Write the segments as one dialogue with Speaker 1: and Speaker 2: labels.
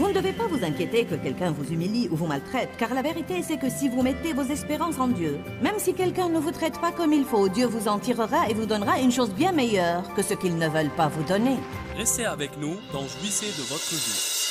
Speaker 1: Vous ne devez pas vous inquiéter que quelqu'un vous humilie ou vous maltraite, car la vérité c'est que si vous mettez vos espérances en Dieu, même si quelqu'un ne vous traite pas comme il faut, Dieu vous en tirera et vous donnera une chose bien meilleure que ce qu'ils ne veulent pas vous donner.
Speaker 2: Restez avec nous dans Jouissez de votre vie.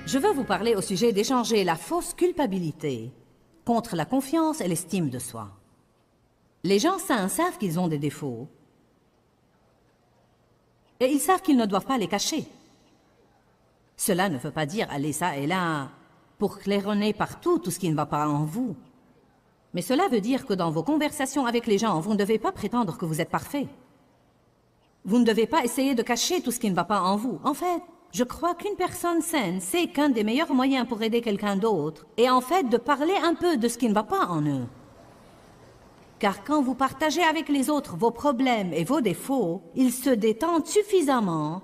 Speaker 1: Je veux vous parler au sujet d'échanger la fausse culpabilité contre la confiance et l'estime de soi. Les gens sains savent qu'ils ont des défauts et ils savent qu'ils ne doivent pas les cacher. Cela ne veut pas dire aller ça et là pour claironner partout tout ce qui ne va pas en vous. Mais cela veut dire que dans vos conversations avec les gens, vous ne devez pas prétendre que vous êtes parfait. Vous ne devez pas essayer de cacher tout ce qui ne va pas en vous. En fait, je crois qu'une personne saine sait qu'un des meilleurs moyens pour aider quelqu'un d'autre est en fait de parler un peu de ce qui ne va pas en eux. Car quand vous partagez avec les autres vos problèmes et vos défauts, ils se détendent suffisamment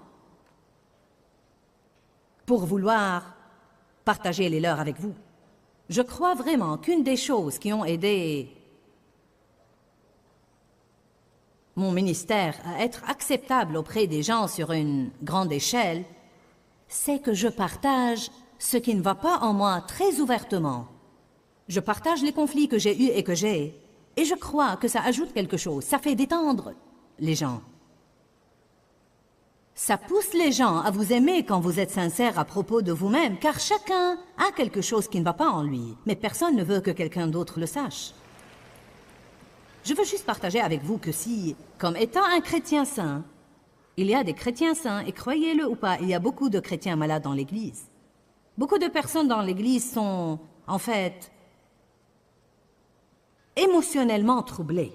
Speaker 1: pour vouloir partager les leurs avec vous. Je crois vraiment qu'une des choses qui ont aidé mon ministère à être acceptable auprès des gens sur une grande échelle, c'est que je partage ce qui ne va pas en moi très ouvertement. Je partage les conflits que j'ai eus et que j'ai, et je crois que ça ajoute quelque chose. Ça fait détendre les gens. Ça pousse les gens à vous aimer quand vous êtes sincère à propos de vous-même, car chacun a quelque chose qui ne va pas en lui, mais personne ne veut que quelqu'un d'autre le sache. Je veux juste partager avec vous que si, comme étant un chrétien saint, il y a des chrétiens saints, et croyez-le ou pas, il y a beaucoup de chrétiens malades dans l'Église. Beaucoup de personnes dans l'Église sont, en fait, émotionnellement troublées.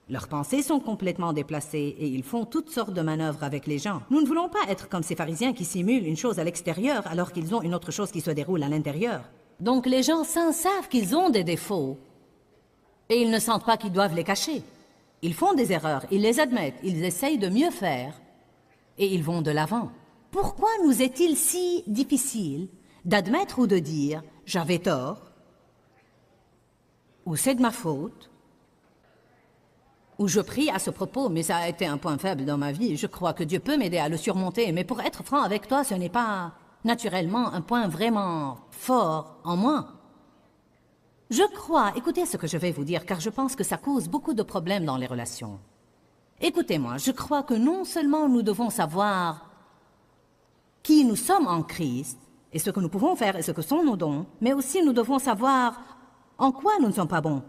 Speaker 1: Leurs pensées sont complètement déplacées et ils font toutes sortes de manœuvres avec les gens. Nous ne voulons pas être comme ces pharisiens qui simulent une chose à l'extérieur alors qu'ils ont une autre chose qui se déroule à l'intérieur. Donc les gens saints savent qu'ils ont des défauts et ils ne sentent pas qu'ils doivent les cacher. Ils font des erreurs, ils les admettent, ils essayent de mieux faire et ils vont de l'avant. Pourquoi nous est-il si difficile d'admettre ou de dire « j'avais tort » ou « c'est de ma faute » ou « je prie à ce propos, mais ça a été un point faible dans ma vie, je crois que Dieu peut m'aider à le surmonter, mais pour être franc avec toi, ce n'est pas naturellement un point vraiment fort en moi. » Je crois, écoutez ce que je vais vous dire, car je pense que ça cause beaucoup de problèmes dans les relations. Écoutez-moi, je crois que non seulement nous devons savoir qui nous sommes en Christ, et ce que nous pouvons faire et ce que sont nos dons, mais aussi nous devons savoir en quoi nous ne sommes pas bons.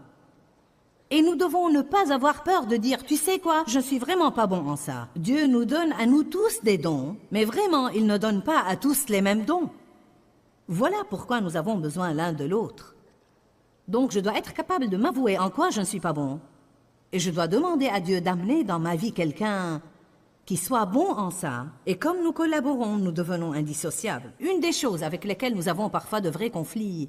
Speaker 1: Et nous devons ne pas avoir peur de dire, tu sais quoi, je suis vraiment pas bon en ça. Dieu nous donne à nous tous des dons, mais vraiment, il ne donne pas à tous les mêmes dons. Voilà pourquoi nous avons besoin l'un de l'autre. Donc je dois être capable de m'avouer en quoi je ne suis pas bon. Et je dois demander à Dieu d'amener dans ma vie quelqu'un qui soit bon en ça. Et comme nous collaborons, nous devenons indissociables. Une des choses avec lesquelles nous avons parfois de vrais conflits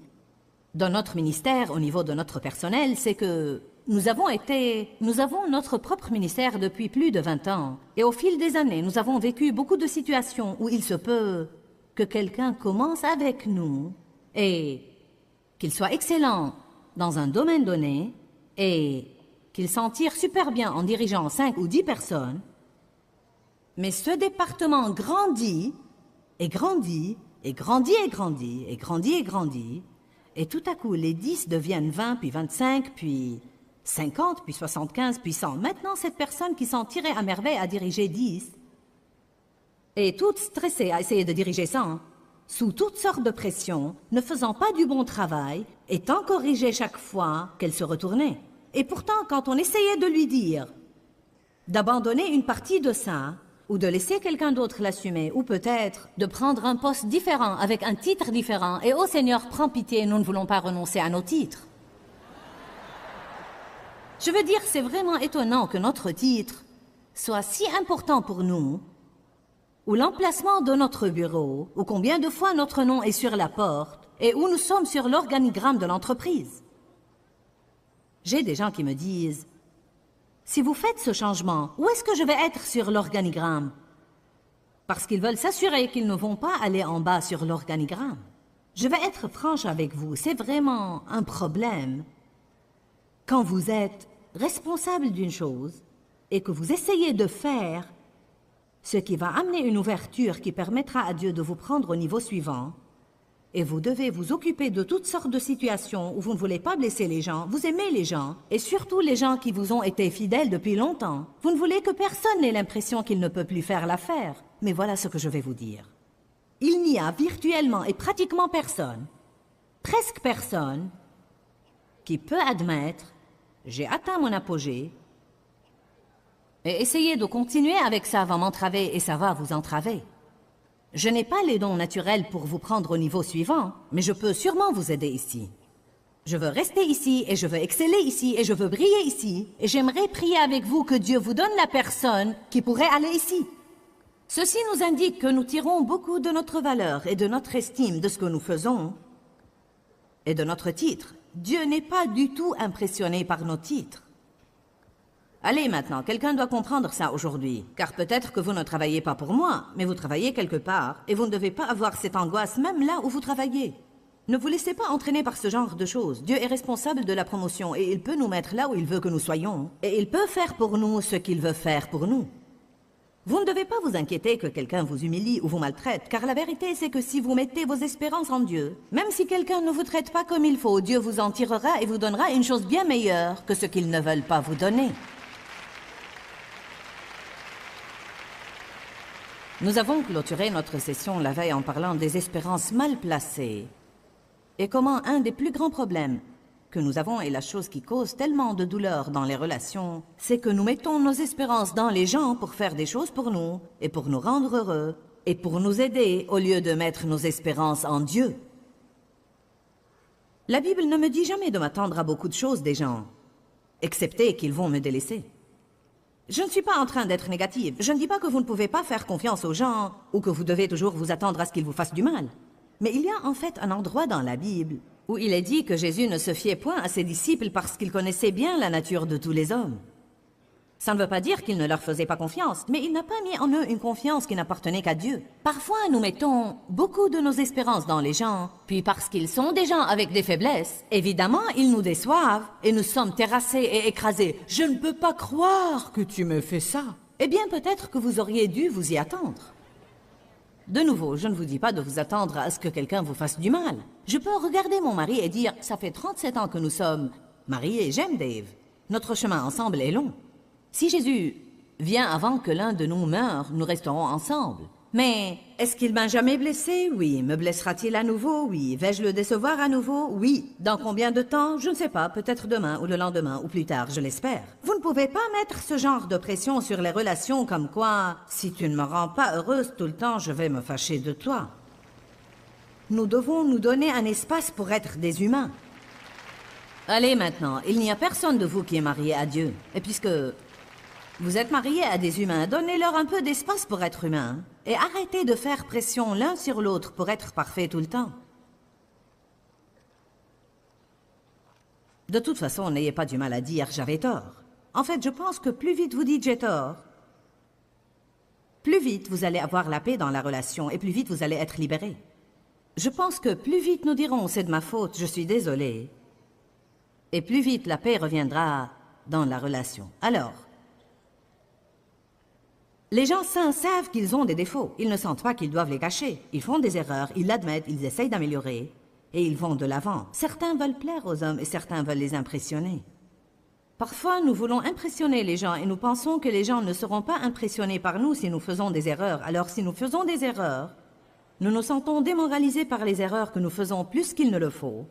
Speaker 1: dans notre ministère, au niveau de notre personnel, c'est que nous avons notre propre ministère depuis plus de 20 ans. Et au fil des années, nous avons vécu beaucoup de situations où il se peut que quelqu'un commence avec nous et qu'il soit excellent dans un domaine donné et qu'il s'en tire super bien en dirigeant 5 ou 10 personnes, mais ce département grandit et grandit et grandit et grandit et grandit et grandit, et tout à coup les 10 deviennent 20, puis 25, puis 50, puis 75, puis 100. Maintenant, cette personne qui s'en tirait à merveille à diriger 10 est toute stressée à essayer de diriger 100, sous toutes sortes de pressions, ne faisant pas du bon travail, étant corrigée chaque fois qu'elle se retournait. Et pourtant, quand on essayait de lui dire d'abandonner une partie de ça, ou de laisser quelqu'un d'autre l'assumer, ou peut-être de prendre un poste différent avec un titre différent, et « Oh Seigneur, prends pitié, nous ne voulons pas renoncer à nos titres ». Je veux dire, c'est vraiment étonnant que notre titre soit si important pour nous, ou l'emplacement de notre bureau, ou combien de fois notre nom est sur la porte, et où nous sommes sur l'organigramme de l'entreprise. J'ai des gens qui me disent, si vous faites ce changement, où est-ce que je vais être sur l'organigramme? parce qu'ils veulent s'assurer qu'ils ne vont pas aller en bas sur l'organigramme. Je vais être franche avec vous, c'est vraiment un problème quand vous êtes responsable d'une chose et que vous essayez de faire ce qui va amener une ouverture qui permettra à Dieu de vous prendre au niveau suivant, et vous devez vous occuper de toutes sortes de situations où vous ne voulez pas blesser les gens, vous aimez les gens, et surtout les gens qui vous ont été fidèles depuis longtemps. Vous ne voulez que personne n'ait l'impression qu'il ne peut plus faire l'affaire. Mais voilà ce que je vais vous dire. Il n'y a virtuellement et pratiquement personne, presque personne, qui peut admettre « j'ai atteint mon apogée » et essayer de continuer avec ça va m'entraver et ça va vous entraver. Je n'ai pas les dons naturels pour vous prendre au niveau suivant, mais je peux sûrement vous aider ici. Je veux rester ici, et je veux exceller ici, et je veux briller ici, et j'aimerais prier avec vous que Dieu vous donne la personne qui pourrait aller ici. Ceci nous indique que nous tirons beaucoup de notre valeur et de notre estime de ce que nous faisons et de notre titre. Dieu n'est pas du tout impressionné par nos titres. Allez maintenant, quelqu'un doit comprendre ça aujourd'hui, car peut-être que vous ne travaillez pas pour moi, mais vous travaillez quelque part, et vous ne devez pas avoir cette angoisse même là où vous travaillez. Ne vous laissez pas entraîner par ce genre de choses. Dieu est responsable de la promotion, et il peut nous mettre là où il veut que nous soyons, et il peut faire pour nous ce qu'il veut faire pour nous. Vous ne devez pas vous inquiéter que quelqu'un vous humilie ou vous maltraite, car la vérité c'est que si vous mettez vos espérances en Dieu, même si quelqu'un ne vous traite pas comme il faut, Dieu vous en tirera et vous donnera une chose bien meilleure que ce qu'ils ne veulent pas vous donner. Nous avons clôturé notre session la veille en parlant des espérances mal placées et comment un des plus grands problèmes que nous avons et la chose qui cause tellement de douleur dans les relations, c'est que nous mettons nos espérances dans les gens pour faire des choses pour nous et pour nous rendre heureux et pour nous aider au lieu de mettre nos espérances en Dieu. La Bible ne me dit jamais de m'attendre à beaucoup de choses des gens, excepté qu'ils vont me délaisser. Je ne suis pas en train d'être négative. Je ne dis pas que vous ne pouvez pas faire confiance aux gens ou que vous devez toujours vous attendre à ce qu'ils vous fassent du mal. Mais il y a en fait un endroit dans la Bible où il est dit que Jésus ne se fiait point à ses disciples parce qu'il connaissait bien la nature de tous les hommes. Ça ne veut pas dire qu'il ne leur faisait pas confiance, mais il n'a pas mis en eux une confiance qui n'appartenait qu'à Dieu. Parfois, nous mettons beaucoup de nos espérances dans les gens, puis parce qu'ils sont des gens avec des faiblesses, évidemment, ils nous déçoivent et nous sommes terrassés et écrasés. « Je ne peux pas croire que tu me fais ça. » Eh bien, peut-être que vous auriez dû vous y attendre. De nouveau, je ne vous dis pas de vous attendre à ce que quelqu'un vous fasse du mal. Je peux regarder mon mari et dire « Ça fait 37 ans que nous sommes mariés, j'aime Dave. Notre chemin ensemble est long. » Si Jésus vient avant que l'un de nous meure, nous resterons ensemble. Mais est-ce qu'il m'a jamais blessé? Oui. Me blessera-t-il à nouveau? Oui. Vais-je le décevoir à nouveau? Oui. Dans combien de temps? Je ne sais pas. Peut-être demain ou le lendemain ou plus tard, je l'espère. Vous ne pouvez pas mettre ce genre de pression sur les relations comme quoi, si tu ne me rends pas heureuse tout le temps, je vais me fâcher de toi. Nous devons nous donner un espace pour être des humains. Allez maintenant, il n'y a personne de vous qui est marié à Dieu. Et puisque vous êtes mariés à des humains, donnez-leur un peu d'espace pour être humains. Et arrêtez de faire pression l'un sur l'autre pour être parfait tout le temps. De toute façon, n'ayez pas du mal à dire « j'avais tort ». En fait, je pense que plus vite vous dites « j'ai tort », plus vite vous allez avoir la paix dans la relation et plus vite vous allez être libéré. Je pense que plus vite nous dirons « c'est de ma faute, je suis désolé », et plus vite la paix reviendra dans la relation. Alors, les gens sains savent qu'ils ont des défauts. Ils ne sentent pas qu'ils doivent les cacher. Ils font des erreurs, ils l'admettent, ils essayent d'améliorer. Et ils vont de l'avant. Certains veulent plaire aux hommes et certains veulent les impressionner. Parfois, nous voulons impressionner les gens et nous pensons que les gens ne seront pas impressionnés par nous si nous faisons des erreurs. Alors si nous faisons des erreurs, nous nous sentons démoralisés par les erreurs que nous faisons plus qu'il ne le faut.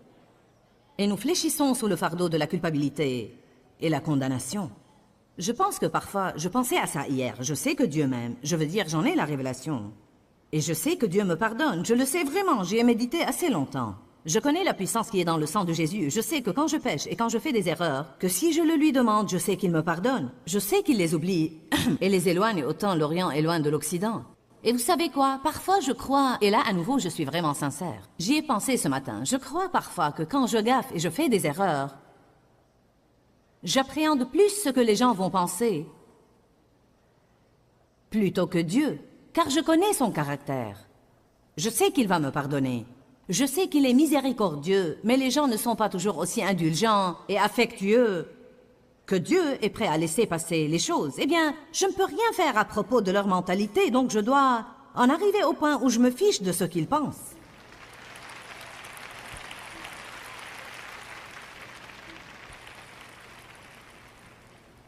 Speaker 1: Et nous fléchissons sous le fardeau de la culpabilité et la condamnation. Je pense que parfois, je pensais à ça hier, je sais que Dieu m'aime, je veux dire, j'en ai la révélation. Et je sais que Dieu me pardonne, je le sais vraiment, j'y ai médité assez longtemps. Je connais la puissance qui est dans le sang de Jésus, je sais que quand je pêche et quand je fais des erreurs, que si je le lui demande, je sais qu'il me pardonne. Je sais qu'il les oublie et les éloigne autant l'Orient est loin de l'Occident. Et vous savez quoi? Parfois je crois, et là à nouveau je suis vraiment sincère. J'y ai pensé ce matin, je crois parfois que quand je gaffe et je fais des erreurs, j'appréhende plus ce que les gens vont penser, plutôt que Dieu. car je connais son caractère. Je sais qu'il va me pardonner. Je sais qu'il est miséricordieux, mais les gens ne sont pas toujours aussi indulgents et affectueux que Dieu est prêt à laisser passer les choses. Eh bien, je ne peux rien faire à propos de leur mentalité, donc je dois en arriver au point où je me fiche de ce qu'ils pensent.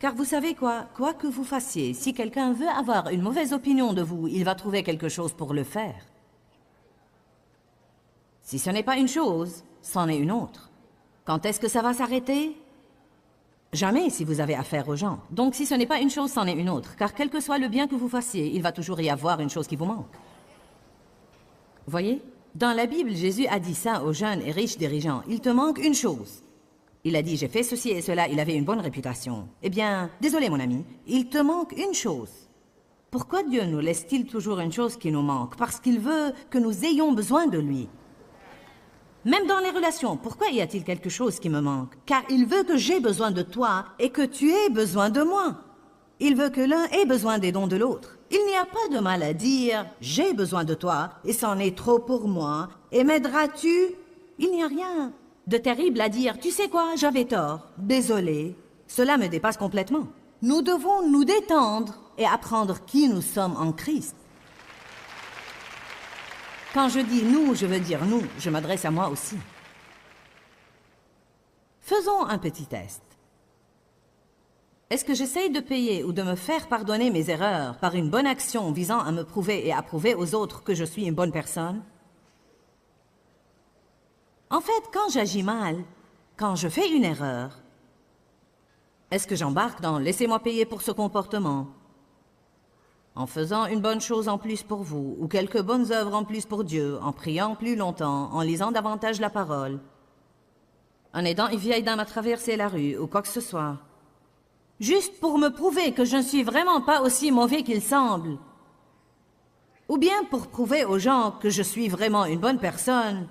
Speaker 1: Car vous savez quoi que vous fassiez, si quelqu'un veut avoir une mauvaise opinion de vous, il va trouver quelque chose pour le faire. Si ce n'est pas une chose, c'en est une autre. Quand est-ce que ça va s'arrêter? Jamais si vous avez affaire aux gens. Donc si ce n'est pas une chose, c'en est une autre. Car quel que soit le bien que vous fassiez, il va toujours y avoir une chose qui vous manque. Voyez? Dans la Bible, Jésus a dit ça aux jeunes et riches dirigeants. Il te manque une chose. Il a dit, j'ai fait ceci et cela, il avait une bonne réputation. Eh bien, désolé mon ami, il te manque une chose. Pourquoi Dieu nous laisse-t-il toujours une chose qui nous manque? Parce qu'il veut que nous ayons besoin de lui. Même dans les relations, pourquoi y a-t-il quelque chose qui me manque? Car il veut que j'ai besoin de toi et que tu aies besoin de moi. Il veut que l'un ait besoin des dons de l'autre. Il n'y a pas de mal à dire, j'ai besoin de toi et c'en est trop pour moi. Et m'aideras-tu? Il n'y a rien de terrible à dire, tu sais quoi, j'avais tort, désolé. Cela me dépasse complètement. Nous devons nous détendre et apprendre qui nous sommes en Christ. Quand je dis nous, je veux dire nous, je m'adresse à moi aussi. Faisons un petit test. Est-ce que j'essaye de payer ou de me faire pardonner mes erreurs par une bonne action visant à me prouver et à prouver aux autres que je suis une bonne personne? En fait, quand j'agis mal, quand je fais une erreur, est-ce que j'embarque dans « laissez-moi payer pour ce comportement » en faisant une bonne chose en plus pour vous, ou quelques bonnes œuvres en plus pour Dieu, en priant plus longtemps, en lisant davantage la parole, en aidant une vieille dame à traverser la rue, ou quoi que ce soit, juste pour me prouver que je ne suis vraiment pas aussi mauvais qu'il semble, ou bien pour prouver aux gens que je suis vraiment une bonne personne.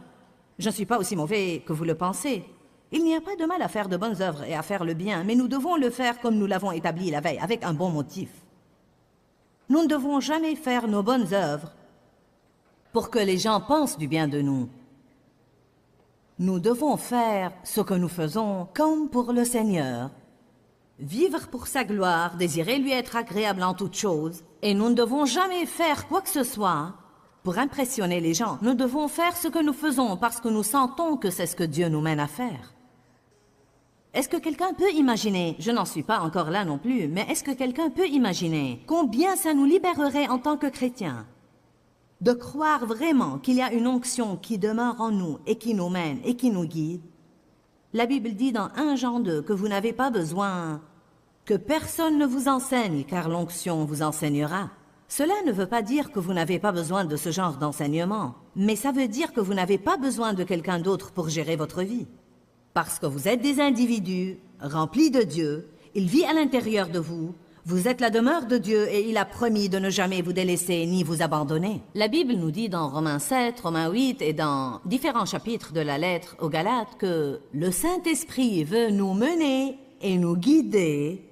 Speaker 1: Je ne suis pas aussi mauvais que vous le pensez. Il n'y a pas de mal à faire de bonnes œuvres et à faire le bien, mais nous devons le faire comme nous l'avons établi la veille, avec un bon motif. Nous ne devons jamais faire nos bonnes œuvres pour que les gens pensent du bien de nous. Nous devons faire ce que nous faisons comme pour le Seigneur. Vivre pour sa gloire, désirer lui être agréable en toutes choses, et nous ne devons jamais faire quoi que ce soit pour impressionner les gens. Nous devons faire ce que nous faisons parce que nous sentons que c'est ce que Dieu nous mène à faire. Est-ce que quelqu'un peut imaginer, je n'en suis pas encore là non plus, mais est-ce que quelqu'un peut imaginer combien ça nous libérerait en tant que chrétiens de croire vraiment qu'il y a une onction qui demeure en nous et qui nous mène et qui nous guide? La Bible dit dans 1 Jean 2 que vous n'avez pas besoin que personne ne vous enseigne, car l'onction vous enseignera. Cela ne veut pas dire que vous n'avez pas besoin de ce genre d'enseignement, mais ça veut dire que vous n'avez pas besoin de quelqu'un d'autre pour gérer votre vie. Parce que vous êtes des individus remplis de Dieu, il vit à l'intérieur de vous, vous êtes la demeure de Dieu et il a promis de ne jamais vous délaisser ni vous abandonner. La Bible nous dit dans Romains 7, Romains 8 et dans différents chapitres de la lettre aux Galates que le Saint-Esprit veut nous mener et nous guider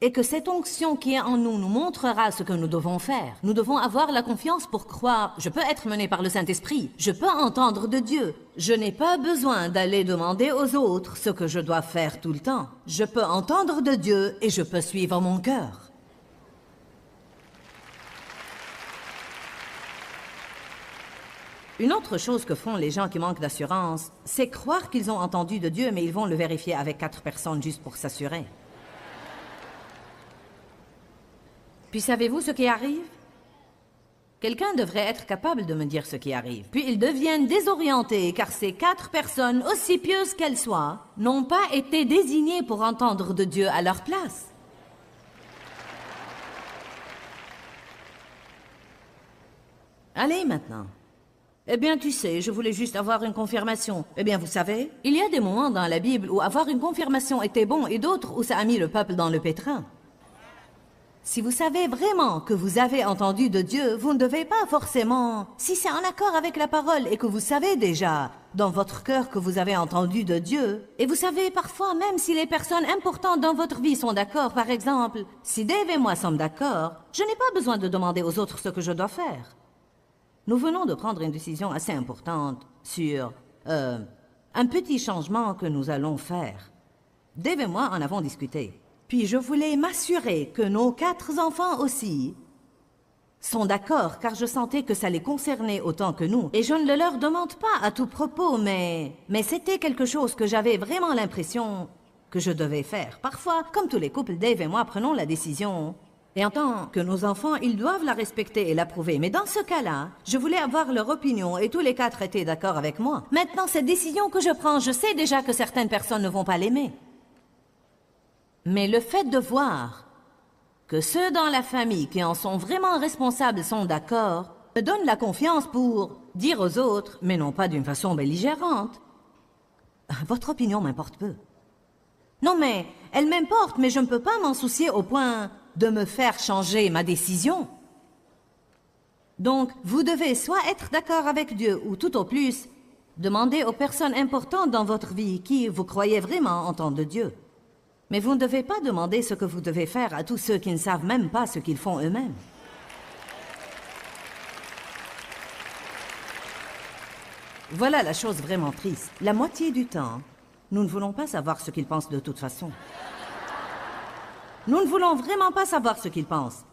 Speaker 1: et que cette onction qui est en nous nous montrera ce que nous devons faire. Nous devons avoir la confiance pour croire, je peux être mené par le Saint-Esprit, je peux entendre de Dieu. Je n'ai pas besoin d'aller demander aux autres ce que je dois faire tout le temps. Je peux entendre de Dieu et je peux suivre mon cœur. Une autre chose que font les gens qui manquent d'assurance, c'est croire qu'ils ont entendu de Dieu, mais ils vont le vérifier avec 4 personnes juste pour s'assurer. Puis savez-vous ce qui arrive? Quelqu'un devrait être capable de me dire ce qui arrive. Puis ils deviennent désorientés car ces 4 personnes, aussi pieuses qu'elles soient, n'ont pas été désignées pour entendre de Dieu à leur place. Allez maintenant. Eh bien, tu sais, je voulais juste avoir une confirmation. Eh bien, vous savez, il y a des moments dans la Bible où avoir une confirmation était bon et d'autres où ça a mis le peuple dans le pétrin. Si vous savez vraiment que vous avez entendu de Dieu, vous ne devez pas forcément... Si c'est en accord avec la parole et que vous savez déjà dans votre cœur que vous avez entendu de Dieu, et vous savez parfois même si les personnes importantes dans votre vie sont d'accord, par exemple, si Dave et moi sommes d'accord, je n'ai pas besoin de demander aux autres ce que je dois faire. Nous venons de prendre une décision assez importante sur un petit changement que nous allons faire. Dave et moi en avons discuté. Puis je voulais m'assurer que nos 4 enfants aussi sont d'accord, car je sentais que ça les concernait autant que nous. Et je ne le leur demande pas à tout propos, mais c'était quelque chose que j'avais vraiment l'impression que je devais faire. Parfois, comme tous les couples, Dave et moi prenons la décision. Et en tant que nos enfants, ils doivent la respecter et l'approuver. Mais dans ce cas-là, je voulais avoir leur opinion et tous les 4 étaient d'accord avec moi. Maintenant, cette décision que je prends, je sais déjà que certaines personnes ne vont pas l'aimer. Mais le fait de voir que ceux dans la famille qui en sont vraiment responsables sont d'accord, me donne la confiance pour dire aux autres, mais non pas d'une façon belligérante. Votre opinion m'importe peu. Non mais, elle m'importe, mais je ne peux pas m'en soucier au point de me faire changer ma décision. Donc, vous devez soit être d'accord avec Dieu, ou tout au plus, demander aux personnes importantes dans votre vie qui vous croyez vraiment entendre de Dieu. Mais vous ne devez pas demander ce que vous devez faire à tous ceux qui ne savent même pas ce qu'ils font eux-mêmes. Voilà la chose vraiment triste. La moitié du temps, nous ne voulons pas savoir ce qu'ils pensent de toute façon. Nous ne voulons vraiment pas savoir ce qu'ils pensent.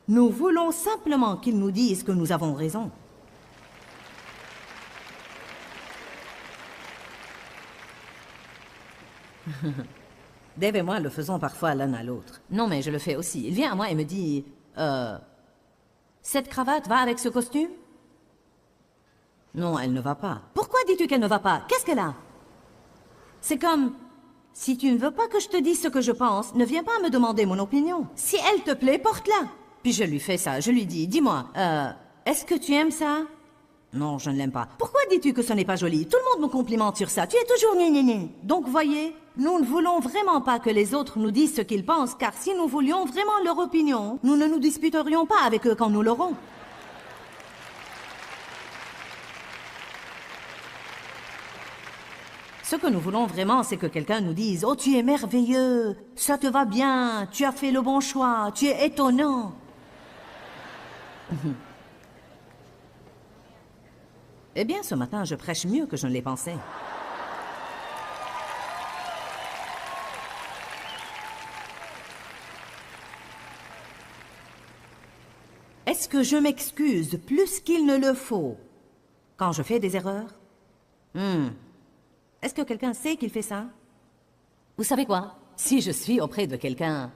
Speaker 1: Nous voulons simplement qu'ils nous disent que nous avons raison. Dave et moi le faisons parfois l'un à l'autre. Non, mais je le fais aussi. Il vient à moi et me dit... cette cravate va avec ce costume? Non, elle ne va pas. Pourquoi dis-tu qu'elle ne va pas? Qu'est-ce qu'elle a? C'est comme... Si tu ne veux pas que je te dise ce que je pense, ne viens pas me demander mon opinion. Si elle te plaît, porte-la. Puis je lui fais ça. Je lui dis, dis-moi, est-ce que tu aimes ça? Non, je ne l'aime pas. Pourquoi dis-tu que ce n'est pas joli? Tout le monde me complimente sur ça. Tu es toujours gna. Donc, voyez, nous ne voulons vraiment pas que les autres nous disent ce qu'ils pensent, car si nous voulions vraiment leur opinion, nous ne nous disputerions pas avec eux quand nous l'aurons. Ce que nous voulons vraiment, c'est que quelqu'un nous dise « Oh, tu es merveilleux, ça te va bien, tu as fait le bon choix, tu es étonnant. » Eh bien, ce matin, je prêche mieux que je ne l'ai pensé. Est-ce que je m'excuse plus qu'il ne le faut quand je fais des erreurs? Est-ce que quelqu'un sait qu'il fait ça? Vous savez quoi? Si je suis auprès de quelqu'un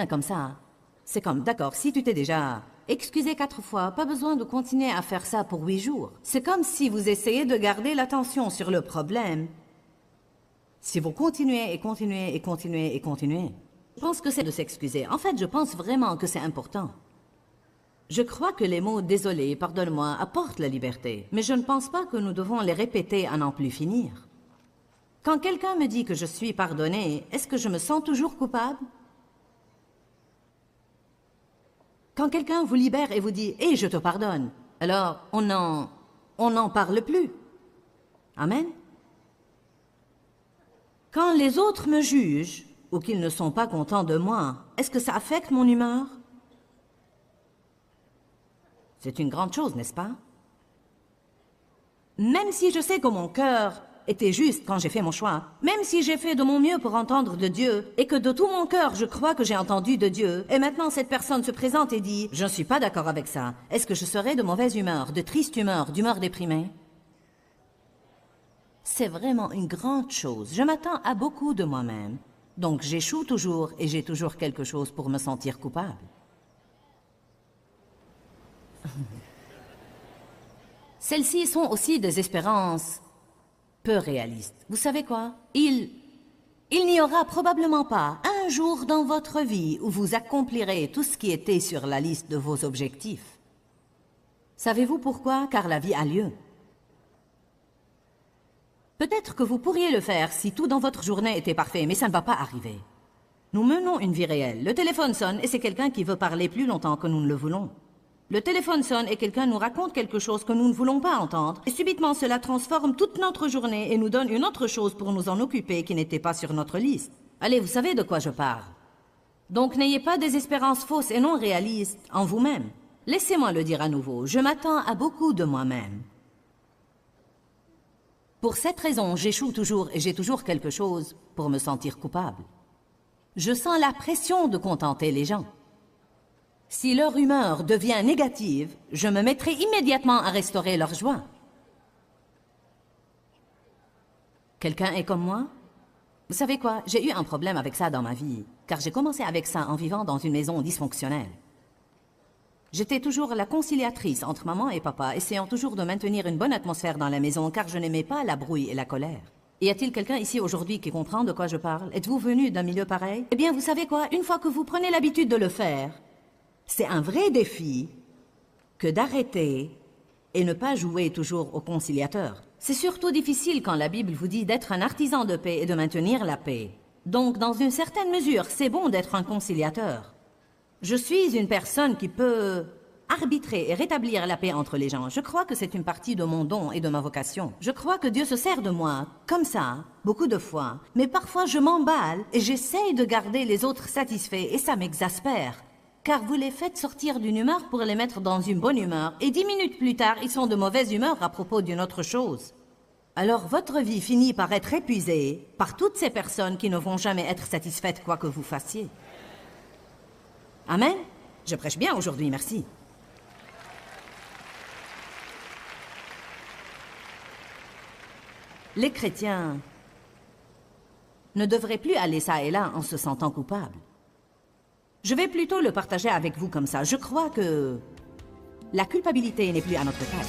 Speaker 1: comme ça, c'est comme, d'accord, si tu t'es déjà excusé 4 fois, pas besoin de continuer à faire ça pour 8 jours. C'est comme si vous essayez de garder l'attention sur le problème. Si vous continuez et continuez et continuez et continuez, je pense que c'est de s'excuser. En fait, je pense vraiment que c'est important. Je crois que les mots « désolé »,« pardonne-moi » apportent la liberté, mais je ne pense pas que nous devons les répéter à n'en plus finir. Quand quelqu'un me dit que je suis pardonné, est-ce que je me sens toujours coupable? Quand quelqu'un vous libère et vous dit « Hé, je te pardonne », alors on n'en parle plus. Amen? Quand les autres me jugent, ou qu'ils ne sont pas contents de moi, est-ce que ça affecte mon humeur? C'est une grande chose, n'est-ce pas? Même si je sais que mon cœur était juste quand j'ai fait mon choix, même si j'ai fait de mon mieux pour entendre de Dieu, et que de tout mon cœur je crois que j'ai entendu de Dieu, et maintenant cette personne se présente et dit « Je ne suis pas d'accord avec ça », est-ce que je serai de mauvaise humeur, de triste humeur, d'humeur déprimée? C'est vraiment une grande chose. Je m'attends à beaucoup de moi-même. Donc j'échoue toujours, et j'ai toujours quelque chose pour me sentir coupable. Celles-ci sont aussi des espérances peu réalistes. Vous savez quoi? Il n'y aura probablement pas un jour dans votre vie où vous accomplirez tout ce qui était sur la liste de vos objectifs. Savez-vous pourquoi? Car la vie a lieu. Peut-être que vous pourriez le faire si tout dans votre journée était parfait, mais ça ne va pas arriver. Nous menons une vie réelle. Le téléphone sonne et c'est quelqu'un qui veut parler plus longtemps que nous ne le voulons. Le téléphone sonne et quelqu'un nous raconte quelque chose que nous ne voulons pas entendre. Et subitement, cela transforme toute notre journée et nous donne une autre chose pour nous en occuper qui n'était pas sur notre liste. Allez, vous savez de quoi je parle. Donc n'ayez pas des espérances fausses et non réalistes en vous-même. Laissez-moi le dire à nouveau, je m'attends à beaucoup de moi-même. Pour cette raison, j'échoue toujours et j'ai toujours quelque chose pour me sentir coupable. Je sens la pression de contenter les gens. Si leur humeur devient négative, je me mettrai immédiatement à restaurer leur joie. Quelqu'un est comme moi? Vous savez quoi? J'ai eu un problème avec ça dans ma vie, car j'ai commencé avec ça en vivant dans une maison dysfonctionnelle. J'étais toujours la conciliatrice entre maman et papa, essayant toujours de maintenir une bonne atmosphère dans la maison, car je n'aimais pas la brouille et la colère. Y a-t-il quelqu'un ici aujourd'hui qui comprend de quoi je parle? Êtes-vous venu d'un milieu pareil? Eh bien, vous savez quoi? Une fois que vous prenez l'habitude de le faire, c'est un vrai défi que d'arrêter et ne pas jouer toujours au conciliateur. C'est surtout difficile quand la Bible vous dit d'être un artisan de paix et de maintenir la paix. Donc, dans une certaine mesure, c'est bon d'être un conciliateur. Je suis une personne qui peut arbitrer et rétablir la paix entre les gens. Je crois que c'est une partie de mon don et de ma vocation. Je crois que Dieu se sert de moi, comme ça, beaucoup de fois. Mais parfois, je m'emballe et j'essaye de garder les autres satisfaits et ça m'exaspère. Car vous les faites sortir d'une humeur pour les mettre dans une bonne humeur. Et 10 minutes plus tard, ils sont de mauvaise humeur à propos d'une autre chose. Alors votre vie finit par être épuisée par toutes ces personnes qui ne vont jamais être satisfaites quoi que vous fassiez. Amen? Je prêche bien aujourd'hui, merci. Les chrétiens ne devraient plus aller ça et là en se sentant coupables. Je vais plutôt le partager avec vous comme ça. Je crois que la culpabilité n'est plus à notre taille.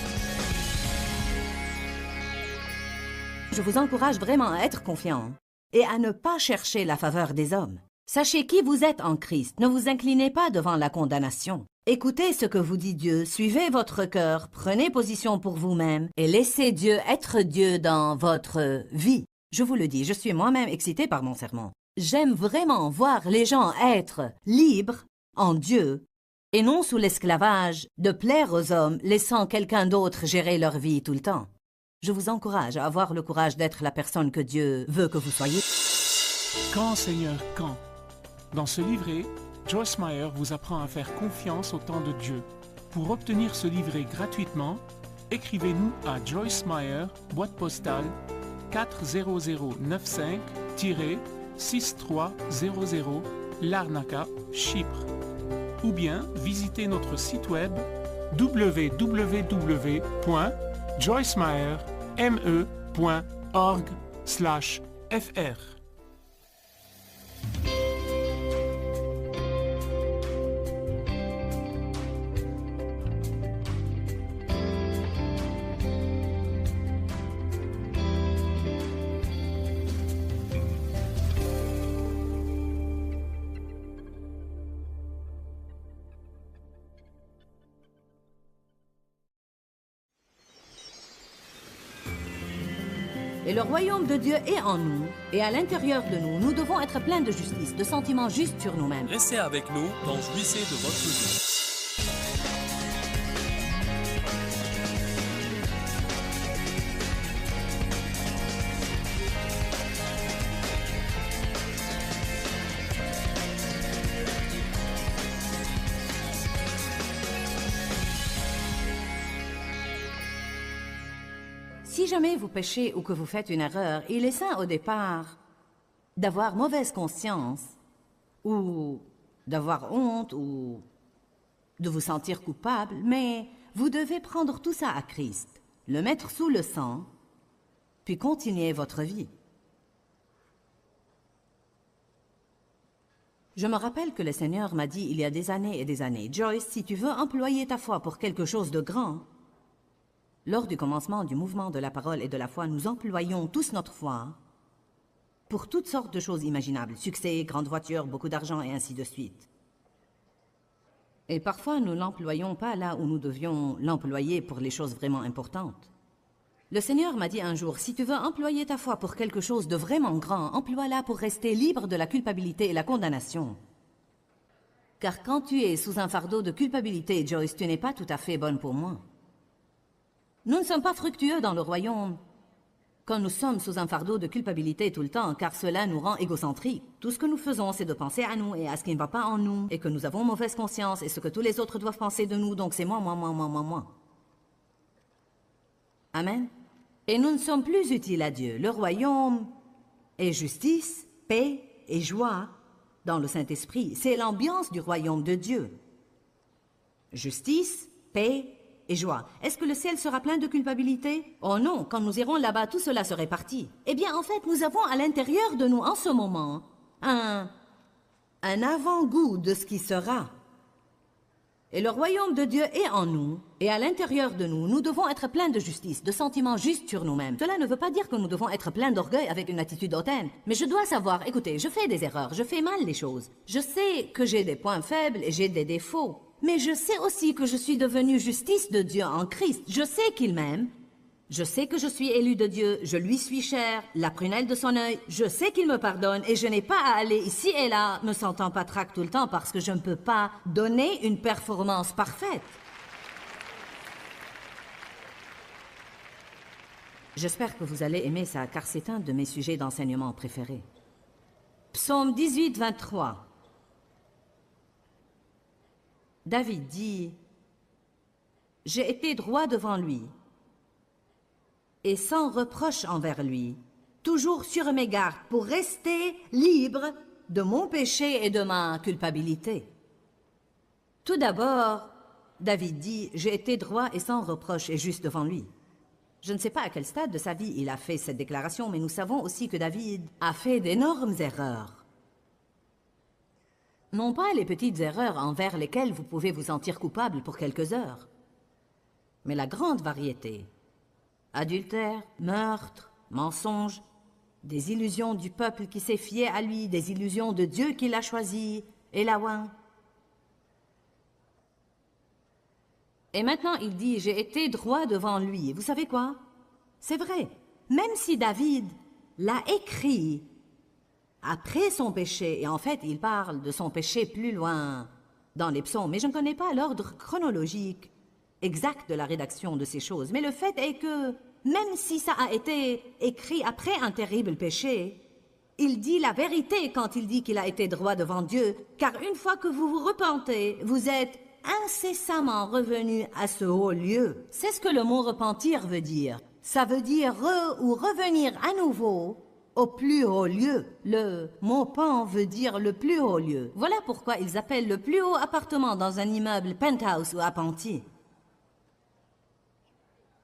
Speaker 1: Je vous encourage vraiment à être confiant et à ne pas chercher la faveur des hommes. Sachez qui vous êtes en Christ. Ne vous inclinez pas devant la condamnation. Écoutez ce que vous dit Dieu, suivez votre cœur, prenez position pour vous-même et laissez Dieu être Dieu dans votre vie. Je vous le dis, je suis moi-même excitée par mon sermon. J'aime vraiment voir les gens être libres en Dieu et non sous l'esclavage de plaire aux hommes, laissant quelqu'un d'autre gérer leur vie tout le temps. Je vous encourage à avoir le courage d'être la personne que Dieu veut que vous soyez.
Speaker 3: Quand, Seigneur, quand? Dans ce livret, Joyce Meyer vous apprend à faire confiance au temps de Dieu. Pour obtenir ce livret gratuitement, écrivez-nous à Joyce Meyer, boîte postale 40095-6300, Larnaca, Chypre. Ou bien visitez notre site web www.joycemeyer.org/fr.
Speaker 1: Et le royaume de Dieu est en nous, et à l'intérieur de nous, nous devons être pleins de justice, de sentiments justes sur nous-mêmes.
Speaker 2: Restez avec nous dans Jouissez de votre vie.
Speaker 1: Si jamais vous péchez ou que vous faites une erreur, il est sain au départ d'avoir mauvaise conscience ou d'avoir honte ou de vous sentir coupable, mais vous devez prendre tout ça à Christ, le mettre sous le sang, puis continuer votre vie. Je me rappelle que le Seigneur m'a dit il y a des années et des années, « Joyce, si tu veux employer ta foi pour quelque chose de grand, » lors du commencement du mouvement de la parole et de la foi, nous employons tous notre foi pour toutes sortes de choses imaginables, succès, grande voiture, beaucoup d'argent et ainsi de suite. Et parfois, nous ne l'employons pas là où nous devions l'employer pour les choses vraiment importantes. Le Seigneur m'a dit un jour, si tu veux employer ta foi pour quelque chose de vraiment grand, emploie-la pour rester libre de la culpabilité et la condamnation. Car quand tu es sous un fardeau de culpabilité, Joyce, tu n'es pas tout à fait bonne pour moi. Nous ne sommes pas fructueux dans le royaume quand nous sommes sous un fardeau de culpabilité tout le temps, car cela nous rend égocentriques. Tout ce que nous faisons, c'est de penser à nous et à ce qui ne va pas en nous, et que nous avons mauvaise conscience, et ce que tous les autres doivent penser de nous, donc c'est moi, moi, moi, moi, moi, moi. Amen. Et nous ne sommes plus utiles à Dieu. Le royaume est justice, paix et joie dans le Saint-Esprit. C'est l'ambiance du royaume de Dieu. Justice, paix et joie. Est-ce que le ciel sera plein de culpabilité? Oh non, quand nous irons là-bas, tout cela serait parti. Eh bien, en fait, nous avons à l'intérieur de nous, en ce moment, un avant-goût de ce qui sera. Et le royaume de Dieu est en nous, et à l'intérieur de nous, nous devons être pleins de justice, de sentiments justes sur nous-mêmes. Cela ne veut pas dire que nous devons être pleins d'orgueil avec une attitude hautaine. Mais je dois savoir, écoutez, je fais des erreurs, je fais mal les choses. Je sais que j'ai des points faibles et j'ai des défauts. Mais je sais aussi que je suis devenue justice de Dieu en Christ. Je sais qu'il m'aime. Je sais que je suis élu de Dieu. Je lui suis cher, la prunelle de son œil. Je sais qu'il me pardonne et je n'ai pas à aller ici et là, me sentant patraque tout le temps parce que je ne peux pas donner une performance parfaite. J'espère que vous allez aimer ça, car c'est un de mes sujets d'enseignement préférés. Psaume 18, 23. David dit, « J'ai été droit devant lui et sans reproche envers lui, toujours sur mes gardes pour rester libre de mon péché et de ma culpabilité. » Tout d'abord, David dit, « J'ai été droit et sans reproche et juste devant lui. » Je ne sais pas à quel stade de sa vie il a fait cette déclaration, mais nous savons aussi que David a fait d'énormes erreurs. Non pas les petites erreurs envers lesquelles vous pouvez vous sentir coupable pour quelques heures, mais la grande variété. Adultère, meurtre, mensonge, des illusions du peuple qui s'est fié à lui, des illusions de Dieu qui l'a choisi, et la ouin. Et maintenant il dit, j'ai été droit devant lui. Vous savez quoi? C'est vrai, même si David l'a écrit après son péché, et en fait, il parle de son péché plus loin dans les psaumes, mais je ne connais pas l'ordre chronologique exact de la rédaction de ces choses. Mais le fait est que, même si ça a été écrit après un terrible péché, il dit la vérité quand il dit qu'il a été droit devant Dieu, car une fois que vous vous repentez, vous êtes incessamment revenu à ce haut lieu. C'est ce que le mot repentir veut dire. Ça veut dire ou revenir à nouveau au plus haut lieu. Le mot pan veut dire le plus haut lieu. Voilà pourquoi ils appellent le plus haut appartement dans un immeuble penthouse ou appentis.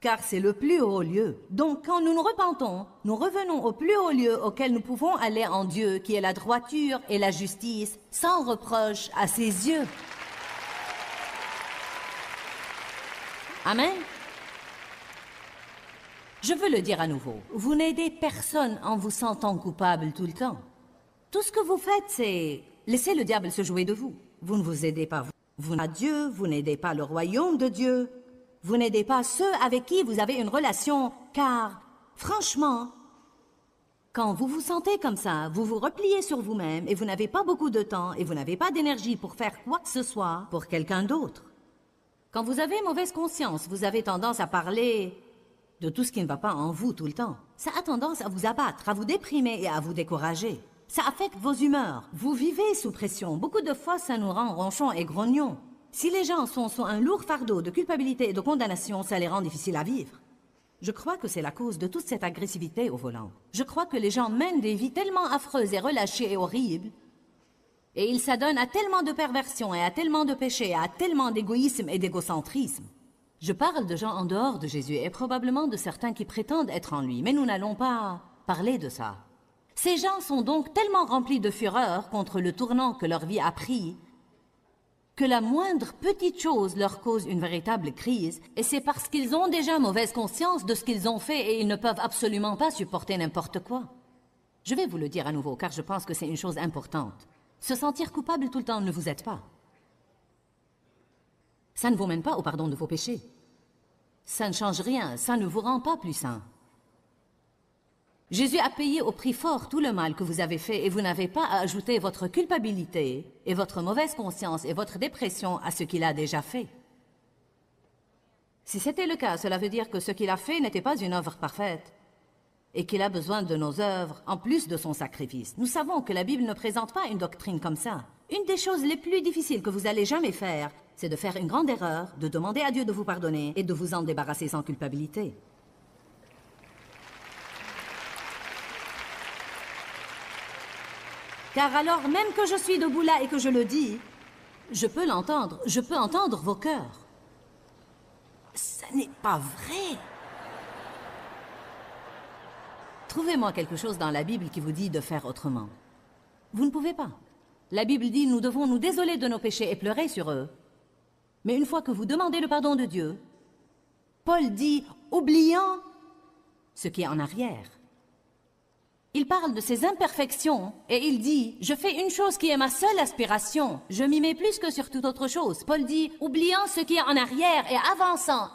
Speaker 1: Car c'est le plus haut lieu. Donc quand nous nous repentons, nous revenons au plus haut lieu auquel nous pouvons aller en Dieu, qui est la droiture et la justice, sans reproche à ses yeux. Amen. Je veux le dire à nouveau, vous n'aidez personne en vous sentant coupable tout le temps. Tout ce que vous faites, c'est laisser le diable se jouer de vous. Vous ne vous aidez pas vous à Dieu, vous n'aidez pas le royaume de Dieu, vous n'aidez pas ceux avec qui vous avez une relation, car, franchement, quand vous vous sentez comme ça, vous vous repliez sur vous-même et vous n'avez pas beaucoup de temps et vous n'avez pas d'énergie pour faire quoi que ce soit pour quelqu'un d'autre. Quand vous avez mauvaise conscience, vous avez tendance à parler de tout ce qui ne va pas en vous tout le temps. Ça a tendance à vous abattre, à vous déprimer et à vous décourager. Ça affecte vos humeurs. Vous vivez sous pression. Beaucoup de fois, ça nous rend ronchons et grognons. Si les gens sont sous un lourd fardeau de culpabilité et de condamnation, ça les rend difficiles à vivre. Je crois que c'est la cause de toute cette agressivité au volant. Je crois que les gens mènent des vies tellement affreuses et relâchées et horribles, et ils s'adonnent à tellement de perversions et à tellement de péchés, à tellement d'égoïsme et d'égocentrisme. Je parle de gens en dehors de Jésus et probablement de certains qui prétendent être en lui, mais nous n'allons pas parler de ça. Ces gens sont donc tellement remplis de fureur contre le tournant que leur vie a pris que la moindre petite chose leur cause une véritable crise, et c'est parce qu'ils ont déjà mauvaise conscience de ce qu'ils ont fait et ils ne peuvent absolument pas supporter n'importe quoi. Je vais vous le dire à nouveau, car je pense que c'est une chose importante. Se sentir coupable tout le temps ne vous aide pas. Ça ne vous mène pas au pardon de vos péchés. Ça ne change rien, ça ne vous rend pas plus saint. Jésus a payé au prix fort tout le mal que vous avez fait et vous n'avez pas à ajouter votre culpabilité et votre mauvaise conscience et votre dépression à ce qu'il a déjà fait. Si c'était le cas, cela veut dire que ce qu'il a fait n'était pas une œuvre parfaite et qu'il a besoin de nos œuvres en plus de son sacrifice. Nous savons que la Bible ne présente pas une doctrine comme ça. Une des choses les plus difficiles que vous allez jamais faire, c'est de faire une grande erreur, de demander à Dieu de vous pardonner et de vous en débarrasser sans culpabilité. Car alors, même que je suis debout là et que je le dis, je peux l'entendre, je peux entendre vos cœurs. Ce n'est pas vrai. Trouvez-moi quelque chose dans la Bible qui vous dit de faire autrement. Vous ne pouvez pas. La Bible dit, nous devons nous désoler de nos péchés et pleurer sur eux. Mais une fois que vous demandez le pardon de Dieu, Paul dit, oubliant ce qui est en arrière. Il parle de ses imperfections et il dit, je fais une chose qui est ma seule aspiration. Je m'y mets plus que sur toute autre chose. Paul dit, oubliant ce qui est en arrière et avançant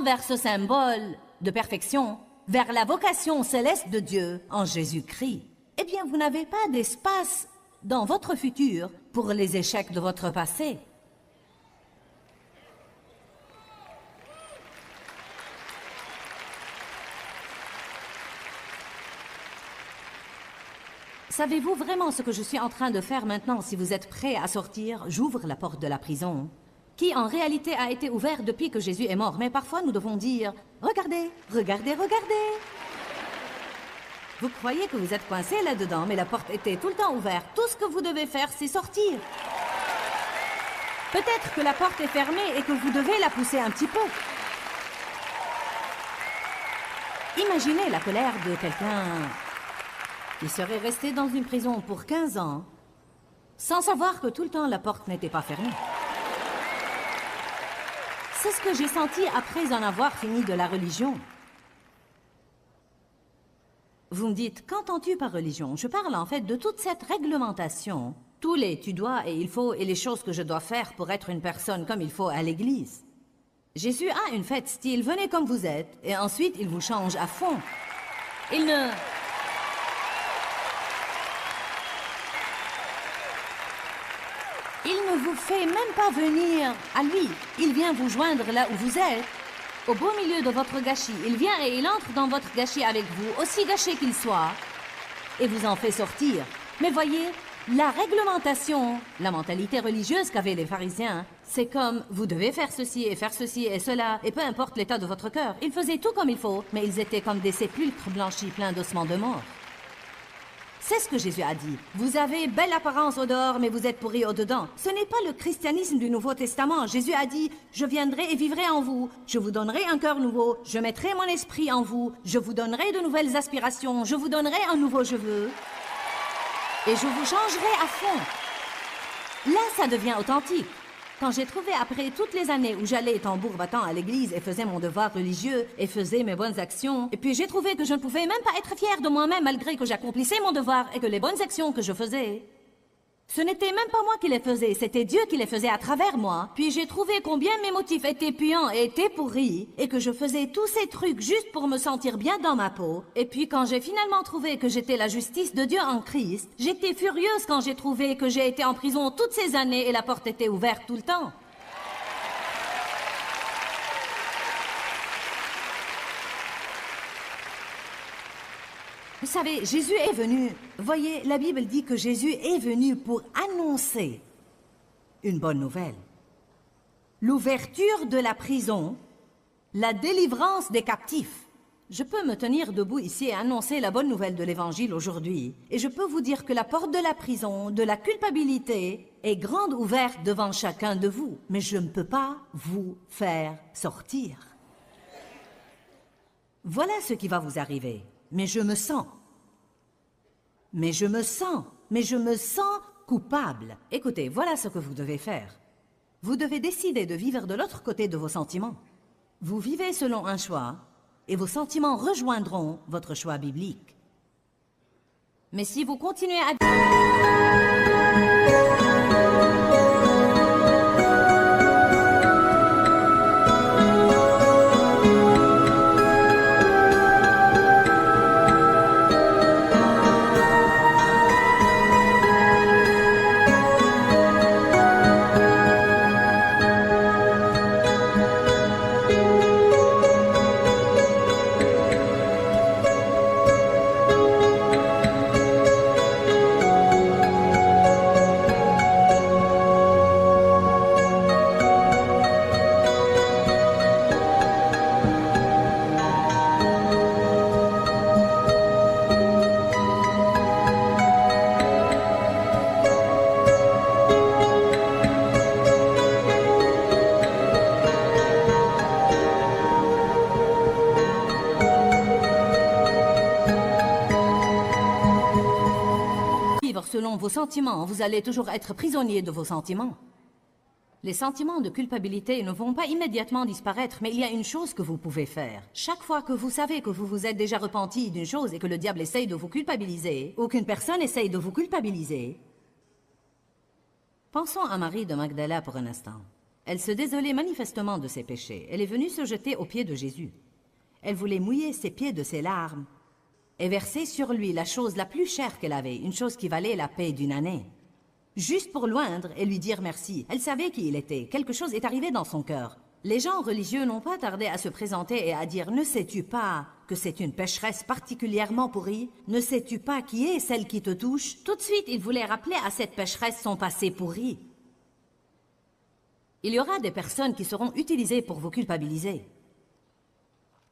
Speaker 1: vers ce symbole de perfection, vers la vocation céleste de Dieu en Jésus-Christ. Eh bien, vous n'avez pas d'espace dans votre futur pour les échecs de votre passé. Savez-vous vraiment ce que je suis en train de faire maintenant? Si vous êtes prêts à sortir, j'ouvre la porte de la prison, qui en réalité a été ouverte depuis que Jésus est mort. Mais parfois nous devons dire, regardez, regardez, regardez. Vous croyez que vous êtes coincé là-dedans, mais la porte était tout le temps ouverte. Tout ce que vous devez faire, c'est sortir. Peut-être que la porte est fermée et que vous devez la pousser un petit peu. Imaginez la colère de quelqu'un qui serait resté dans une prison pour 15 ans, sans savoir que tout le temps la porte n'était pas fermée. C'est ce que j'ai senti après en avoir fini de la religion. Vous me dites, qu'entends-tu par religion? Je parle en fait de toute cette réglementation. Tous les tu dois et il faut et les choses que je dois faire pour être une personne comme il faut à l'église. Jésus a une fête style, venez comme vous êtes, et ensuite il vous change à fond. Il ne vous fait même pas venir à lui. Il vient vous joindre là où vous êtes, au beau milieu de votre gâchis. Il vient et il entre dans votre gâchis avec vous, aussi gâché qu'il soit, et vous en fait sortir. Mais voyez, la réglementation, la mentalité religieuse qu'avaient les pharisiens, c'est comme, vous devez faire ceci et cela, et peu importe l'état de votre cœur. Ils faisaient tout comme il faut, mais ils étaient comme des sépulcres blanchis pleins d'ossements de mort. C'est ce que Jésus a dit. Vous avez belle apparence au dehors, mais vous êtes pourris au dedans. Ce n'est pas le christianisme du Nouveau Testament. Jésus a dit, je viendrai et vivrai en vous. Je vous donnerai un cœur nouveau. Je mettrai mon esprit en vous. Je vous donnerai de nouvelles aspirations. Je vous donnerai un nouveau je veux. Et je vous changerai à fond. Là, ça devient authentique. Quand j'ai trouvé, après toutes les années où j'allais tambour battant à l'église et faisais mon devoir religieux et faisais mes bonnes actions, et puis j'ai trouvé que je ne pouvais même pas être fière de moi-même malgré que j'accomplissais mon devoir et que les bonnes actions que je faisais, ce n'était même pas moi qui les faisais, c'était Dieu qui les faisait à travers moi. Puis j'ai trouvé combien mes motifs étaient puants et étaient pourris, et que je faisais tous ces trucs juste pour me sentir bien dans ma peau. Et puis quand j'ai finalement trouvé que j'étais la justice de Dieu en Christ, j'étais furieuse quand j'ai trouvé que j'ai été en prison toutes ces années et la porte était ouverte tout le temps. Vous savez, Jésus est venu. Voyez, la Bible dit que Jésus est venu pour annoncer une bonne nouvelle. L'ouverture de la prison, la délivrance des captifs. Je peux me tenir debout ici et annoncer la bonne nouvelle de l'Évangile aujourd'hui. Et je peux vous dire que la porte de la prison, de la culpabilité, est grande ouverte devant chacun de vous. Mais je ne peux pas vous faire sortir. Voilà ce qui va vous arriver. Mais je me sens coupable. Écoutez, voilà ce que vous devez faire. Vous devez décider de vivre de l'autre côté de vos sentiments. Vous vivez selon un choix, et vos sentiments rejoindront votre choix biblique. Mais si vous continuez à... selon vos sentiments, vous allez toujours être prisonnier de vos sentiments. Les sentiments de culpabilité ne vont pas immédiatement disparaître, mais il y a une chose que vous pouvez faire. Chaque fois que vous savez que vous vous êtes déjà repenti d'une chose et que le diable essaye de vous culpabiliser, ou qu'une personne essaye de vous culpabiliser, pensons à Marie de Magdala pour un instant. Elle se désolait manifestement de ses péchés. Elle est venue se jeter aux pieds de Jésus. Elle voulait mouiller ses pieds de ses larmes et verser sur lui la chose la plus chère qu'elle avait, une chose qui valait la paix d'une année. Juste pour loindre et lui dire merci. Elle savait qui il était. Quelque chose est arrivé dans son cœur. Les gens religieux n'ont pas tardé à se présenter et à dire « Ne sais-tu pas que c'est une pécheresse particulièrement pourrie? Ne sais-tu pas qui est celle qui te touche ?» Tout de suite, ils voulaient rappeler à cette pécheresse son passé pourri. Il y aura des personnes qui seront utilisées pour vous culpabiliser.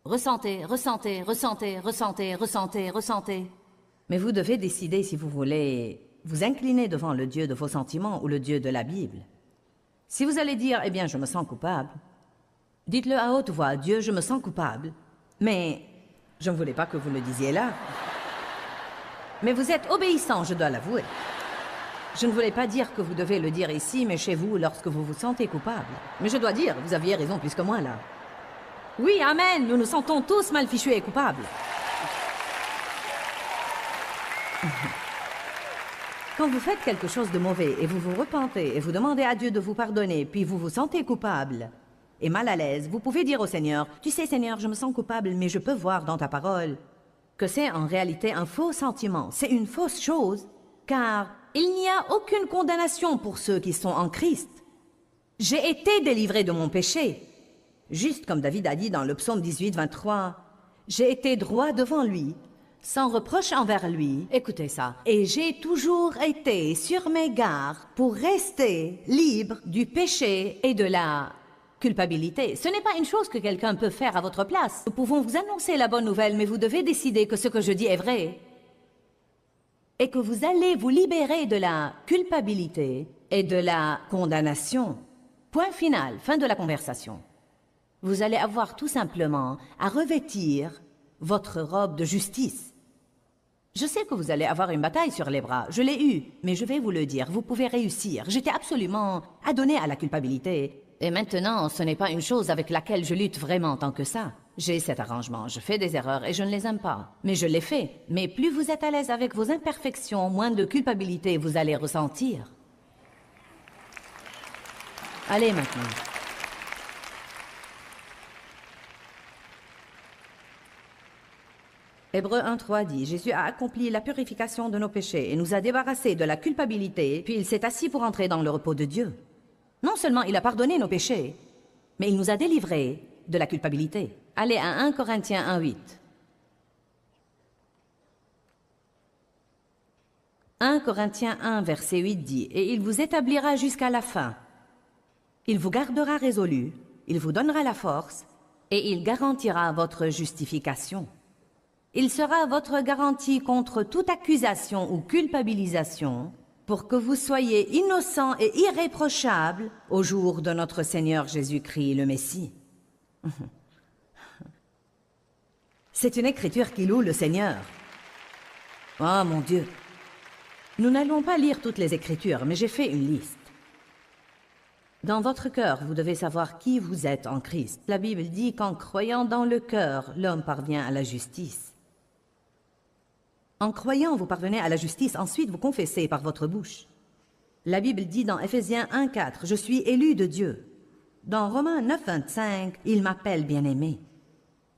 Speaker 1: Ressentez, ressentez, ressentez, ressentez, ressentez, ressentez. Mais vous devez décider si vous voulez vous incliner devant le Dieu de vos sentiments ou le Dieu de la Bible. Si vous allez dire « Eh bien, je me sens coupable », dites-le à haute voix « Dieu, je me sens coupable ». Mais je ne voulais pas que vous le disiez là. Mais vous êtes obéissant, je dois l'avouer. Je ne voulais pas dire que vous devez le dire ici, mais chez vous, lorsque vous vous sentez coupable. Mais je dois dire, vous aviez raison plus que moi là. Oui, amen, nous nous sentons tous mal fichus et coupables. Quand vous faites quelque chose de mauvais et vous vous repentez et vous demandez à Dieu de vous pardonner, puis vous vous sentez coupable et mal à l'aise, vous pouvez dire au Seigneur, « Tu sais Seigneur, je me sens coupable, mais je peux voir dans ta parole que c'est en réalité un faux sentiment. C'est une fausse chose, car il n'y a aucune condamnation pour ceux qui sont en Christ. J'ai été délivré de mon péché. » Juste comme David a dit dans le psaume 18, 23, « J'ai été droit devant lui, sans reproche envers lui. » Écoutez ça. « Et j'ai toujours été sur mes gardes pour rester libre du péché et de la culpabilité. » Ce n'est pas une chose que quelqu'un peut faire à votre place. Nous pouvons vous annoncer la bonne nouvelle, mais vous devez décider que ce que je dis est vrai. Et que vous allez vous libérer de la culpabilité et de la condamnation. Point final, fin de la conversation. Vous allez avoir tout simplement à revêtir votre robe de justice. Je sais que vous allez avoir une bataille sur les bras, je l'ai eue, mais je vais vous le dire, vous pouvez réussir. J'étais absolument adonnée à la culpabilité. Et maintenant, ce n'est pas une chose avec laquelle je lutte vraiment tant que ça. J'ai cet arrangement, je fais des erreurs et je ne les aime pas. Mais je les fais. Mais plus vous êtes à l'aise avec vos imperfections, moins de culpabilité vous allez ressentir. Allez maintenant. Hébreux 1.3 dit, « Jésus a accompli la purification de nos péchés et nous a débarrassés de la culpabilité, puis il s'est assis pour entrer dans le repos de Dieu. » Non seulement il a pardonné nos péchés, mais il nous a délivrés de la culpabilité. Allez à 1 Corinthiens 1.8. 1 Corinthiens 1, verset 8 dit, « Et il vous établira jusqu'à la fin. Il vous gardera résolu, il vous donnera la force, et il garantira votre justification. Il sera votre garantie contre toute accusation ou culpabilisation, pour que vous soyez innocents et irréprochables au jour de notre Seigneur Jésus-Christ, le Messie. » C'est une écriture qui loue le Seigneur. Oh mon Dieu! Nous n'allons pas lire toutes les Écritures, mais j'ai fait une liste. Dans votre cœur, vous devez savoir qui vous êtes en Christ. La Bible dit qu'en croyant dans le cœur, l'homme parvient à la justice. En croyant, vous parvenez à la justice, ensuite vous confessez par votre bouche. La Bible dit dans Éphésiens 1.4, « Je suis élu de Dieu. » Dans Romains 9.25, « Il m'appelle bien-aimé. »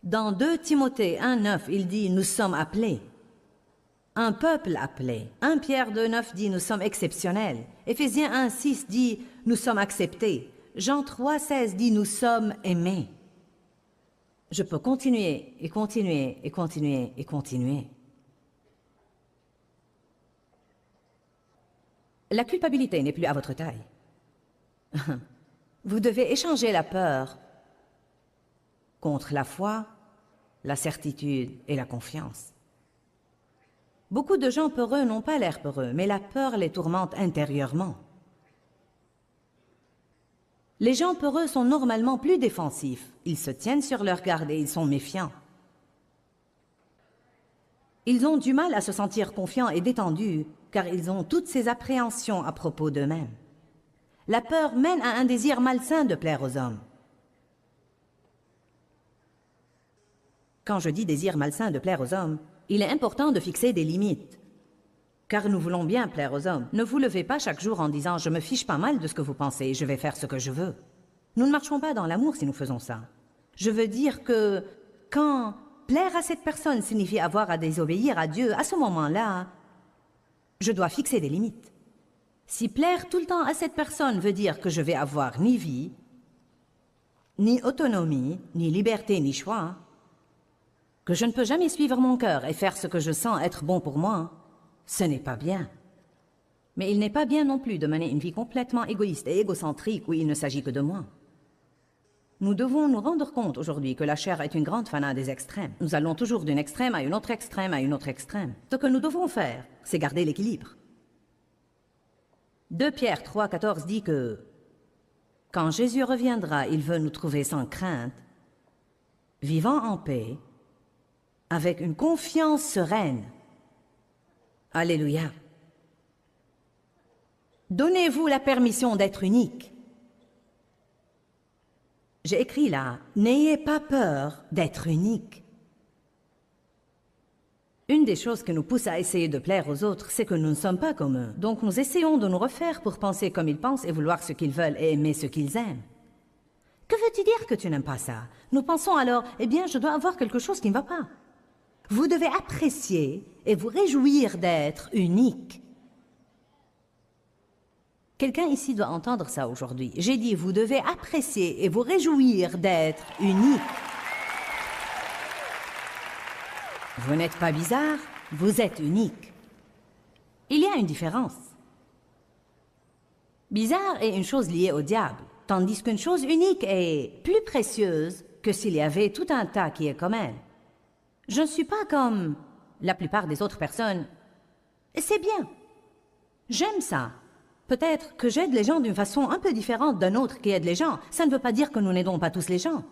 Speaker 1: Dans 2 Timothée 1.9, il dit « Nous sommes appelés. » Un peuple appelé. 1 Pierre 2.9 dit « Nous sommes exceptionnels. » Éphésiens 1.6 dit « Nous sommes acceptés. » Jean 3.16 dit « Nous sommes aimés. » Je peux continuer et continuer et continuer et continuer. La culpabilité n'est plus à votre taille. Vous devez échanger la peur contre la foi, la certitude et la confiance. Beaucoup de gens peureux n'ont pas l'air peureux, mais la peur les tourmente intérieurement. Les gens peureux sont normalement plus défensifs. Ils se tiennent sur leur garde et ils sont méfiants. Ils ont du mal à se sentir confiants et détendus car ils ont toutes ces appréhensions à propos d'eux-mêmes. La peur mène à un désir malsain de plaire aux hommes. Quand je dis désir malsain de plaire aux hommes, il est important de fixer des limites. Car nous voulons bien plaire aux hommes. Ne vous levez pas chaque jour en disant « je me fiche pas mal de ce que vous pensez, je vais faire ce que je veux ». Nous ne marchons pas dans l'amour si nous faisons ça. Je veux dire que quand plaire à cette personne signifie avoir à désobéir à Dieu, à ce moment-là, je dois fixer des limites. Si plaire tout le temps à cette personne veut dire que je vais avoir ni vie, ni autonomie, ni liberté, ni choix, que je ne peux jamais suivre mon cœur et faire ce que je sens être bon pour moi, ce n'est pas bien. Mais il n'est pas bien non plus de mener une vie complètement égoïste et égocentrique où il ne s'agit que de moi. Nous devons nous rendre compte aujourd'hui que la chair est une grande fanat des extrêmes. Nous allons toujours d'une extrême à une autre extrême à une autre extrême. Ce que nous devons faire, c'est garder l'équilibre. 2 Pierre 3,14 dit que quand Jésus reviendra, il veut nous trouver sans crainte, vivant en paix, avec une confiance sereine. Alléluia. Donnez-vous la permission d'être unique. J'ai écrit là, n'ayez pas peur d'être unique. Une des choses qui nous pousse à essayer de plaire aux autres, c'est que nous ne sommes pas comme eux. Donc nous essayons de nous refaire pour penser comme ils pensent et vouloir ce qu'ils veulent et aimer ce qu'ils aiment. Que veux-tu dire que tu n'aimes pas ça? Nous pensons alors, eh bien, je dois avoir quelque chose qui ne va pas. Vous devez apprécier et vous réjouir d'être unique. Quelqu'un ici doit entendre ça aujourd'hui. J'ai dit, vous devez apprécier et vous réjouir d'être unique. Vous n'êtes pas bizarre, vous êtes unique. Il y a une différence. Bizarre est une chose liée au diable, tandis qu'une chose unique est plus précieuse que s'il y avait tout un tas qui est comme elle. Je ne suis pas comme la plupart des autres personnes. Et c'est bien. J'aime ça. Peut-être que j'aide les gens d'une façon un peu différente d'un autre qui aide les gens. Ça ne veut pas dire que nous n'aidons pas tous les gens.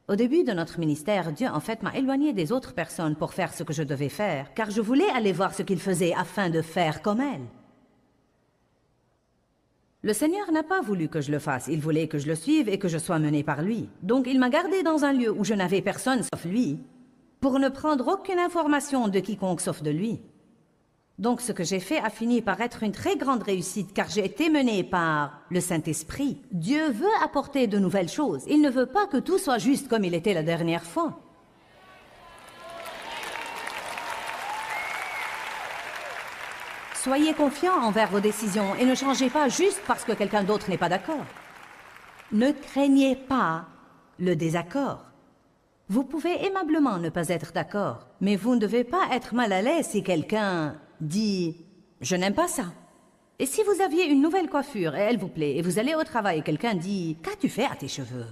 Speaker 1: Au début de notre ministère, Dieu en fait m'a éloigné des autres personnes pour faire ce que je devais faire, car je voulais aller voir ce qu'ils faisaient afin de faire comme elles. Le Seigneur n'a pas voulu que je le fasse, il voulait que je le suive et que je sois mené par lui. Donc il m'a gardé dans un lieu où je n'avais personne sauf lui, pour ne prendre aucune information de quiconque sauf de lui. Donc ce que j'ai fait a fini par être une très grande réussite, car j'ai été menée par le Saint-Esprit. Dieu veut apporter de nouvelles choses. Il ne veut pas que tout soit juste comme il était la dernière fois. Soyez confiants envers vos décisions et ne changez pas juste parce que quelqu'un d'autre n'est pas d'accord. Ne craignez pas le désaccord. Vous pouvez aimablement ne pas être d'accord, mais vous ne devez pas être mal à l'aise si quelqu'un dit « je n'aime pas ça ». Et si vous aviez une nouvelle coiffure et elle vous plaît, et vous allez au travail et quelqu'un dit « qu'as-tu fait à tes cheveux ?»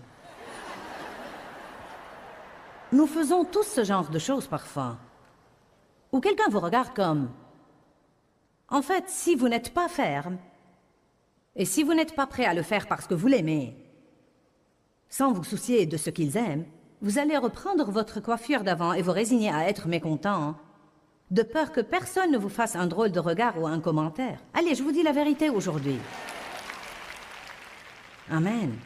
Speaker 1: Nous faisons tous ce genre de choses parfois. Ou quelqu'un vous regarde comme « en fait, si vous n'êtes pas ferme, et si vous n'êtes pas prêt à le faire parce que vous l'aimez, sans vous soucier de ce qu'ils aiment, vous allez reprendre votre coiffure d'avant et vous résigner à être mécontent, de peur que personne ne vous fasse un drôle de regard ou un commentaire. Allez, je vous dis la vérité aujourd'hui. Amen.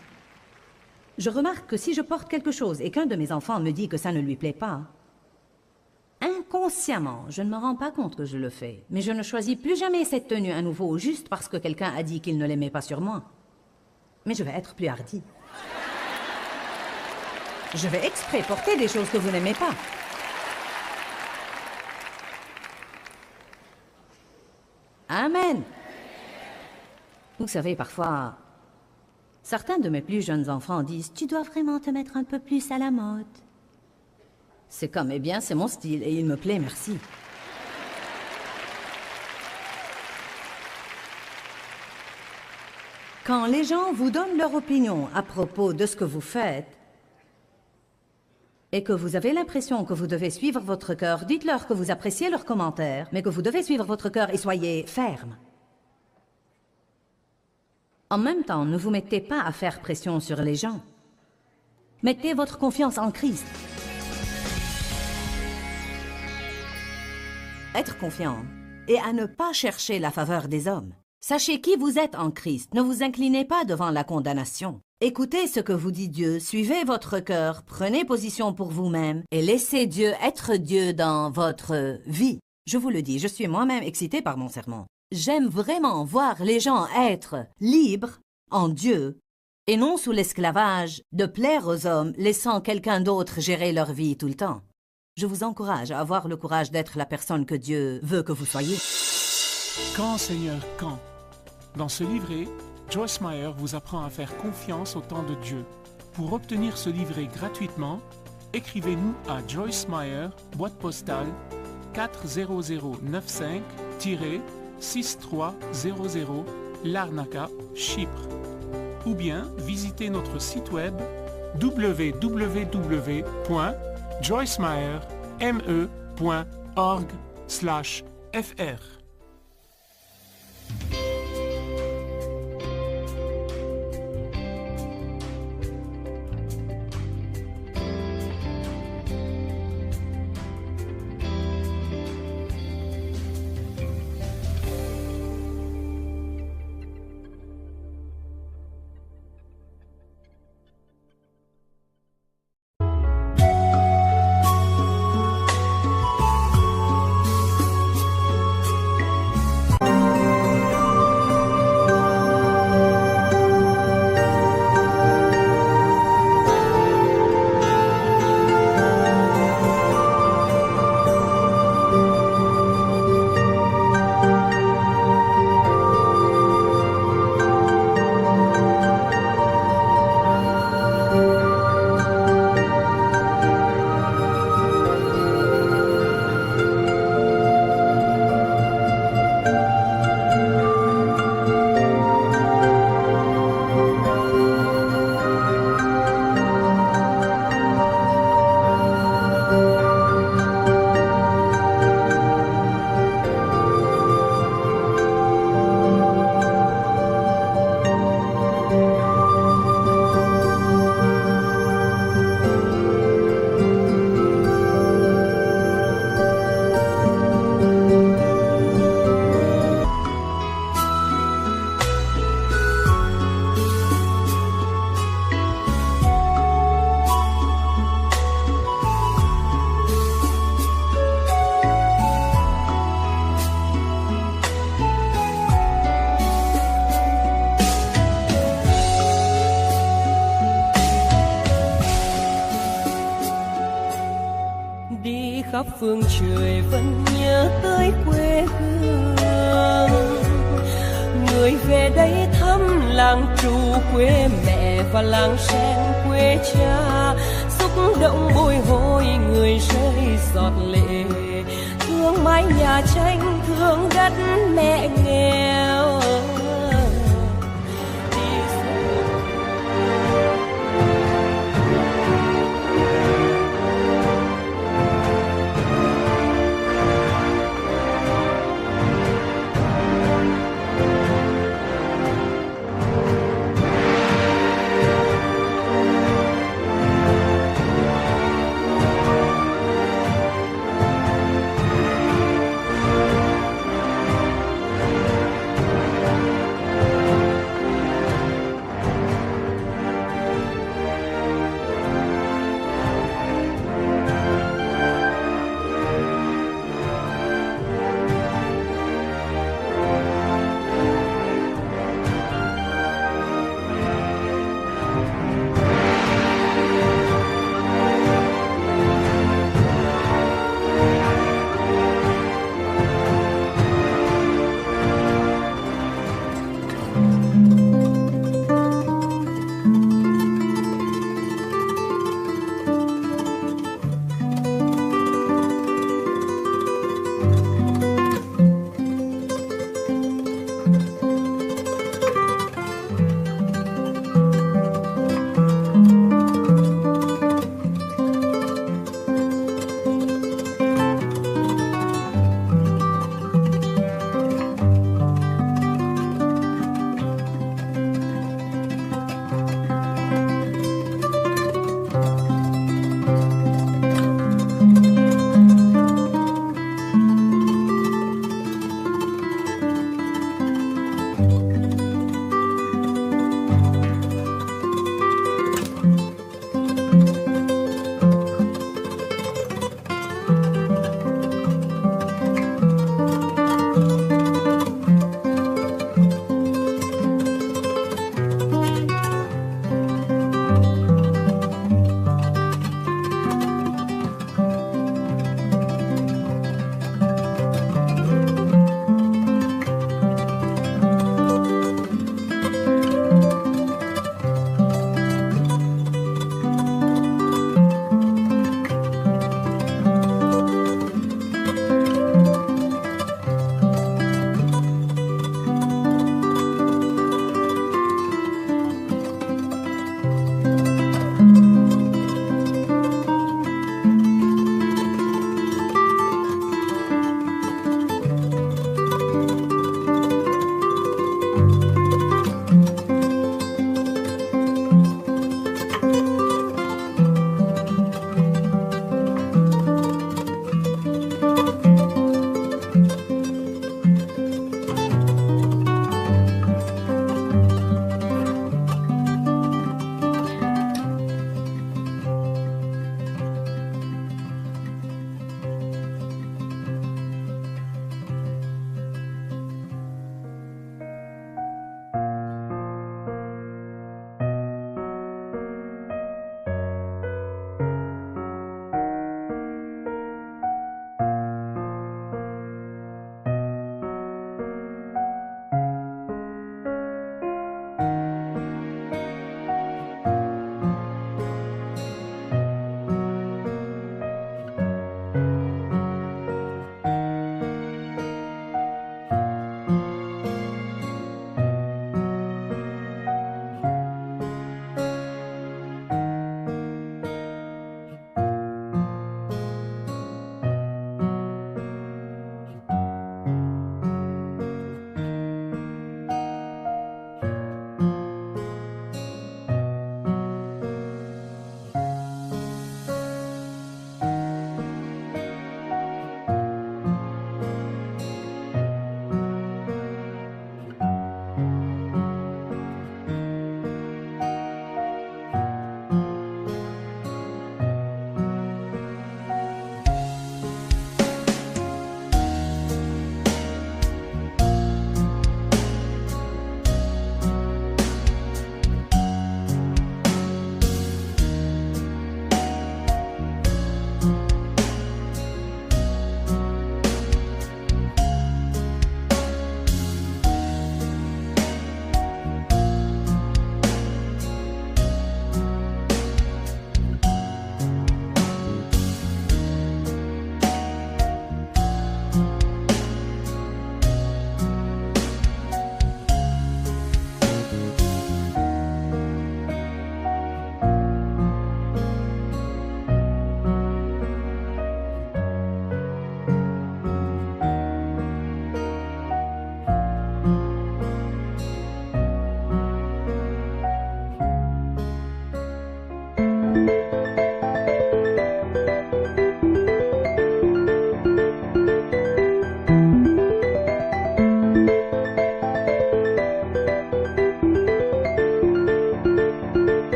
Speaker 1: Je remarque que si je porte quelque chose et qu'un de mes enfants me dit que ça ne lui plaît pas, inconsciemment, je ne me rends pas compte que je le fais, mais je ne choisis plus jamais cette tenue à nouveau juste parce que quelqu'un a dit qu'il ne l'aimait pas sur moi. Mais je vais être plus hardi. Je vais exprès porter des choses que vous n'aimez pas. Amen. Vous savez, parfois, certains de mes plus jeunes enfants disent « Tu dois vraiment te mettre un peu plus à la mode. » C'est comme « Eh bien, c'est mon style et il me plaît, merci. » Quand les gens vous donnent leur opinion à propos de ce que vous faites, et que vous avez l'impression que vous devez suivre votre cœur, dites-leur que vous appréciez leurs commentaires, mais que vous devez suivre votre cœur et soyez ferme. En même temps, ne vous mettez pas à faire pression sur les gens. Mettez votre confiance en Christ. Être confiant, et à ne pas chercher la faveur des hommes. Sachez qui vous êtes en Christ, ne vous inclinez pas devant la condamnation. Écoutez ce que vous dit Dieu, suivez votre cœur, prenez position pour vous-même et laissez Dieu être Dieu dans votre vie. Je vous le dis, je suis moi-même excitée par mon sermon. J'aime vraiment voir les gens être libres en Dieu et non sous l'esclavage de plaire aux hommes, laissant quelqu'un d'autre gérer leur vie tout le temps. Je vous encourage à avoir le courage d'être la personne que Dieu veut que vous soyez.
Speaker 3: Quand, Seigneur, quand? Dans ce livret, Joyce Meyer vous apprend à faire confiance au temps de Dieu. Pour obtenir ce livret gratuitement, écrivez-nous à Joyce Meyer, boîte postale 40095-6300, Larnaca, Chypre. Ou bien visitez notre site web www.joycemeyer.org/fr.
Speaker 4: khắp phương trời vẫn nhớ tới quê hương. Người về đây thăm làng Trù quê mẹ và làng Sen quê cha, xúc động bồi hồi người rơi giọt lệ, thương mái nhà tranh thương đất mẹ nghèo.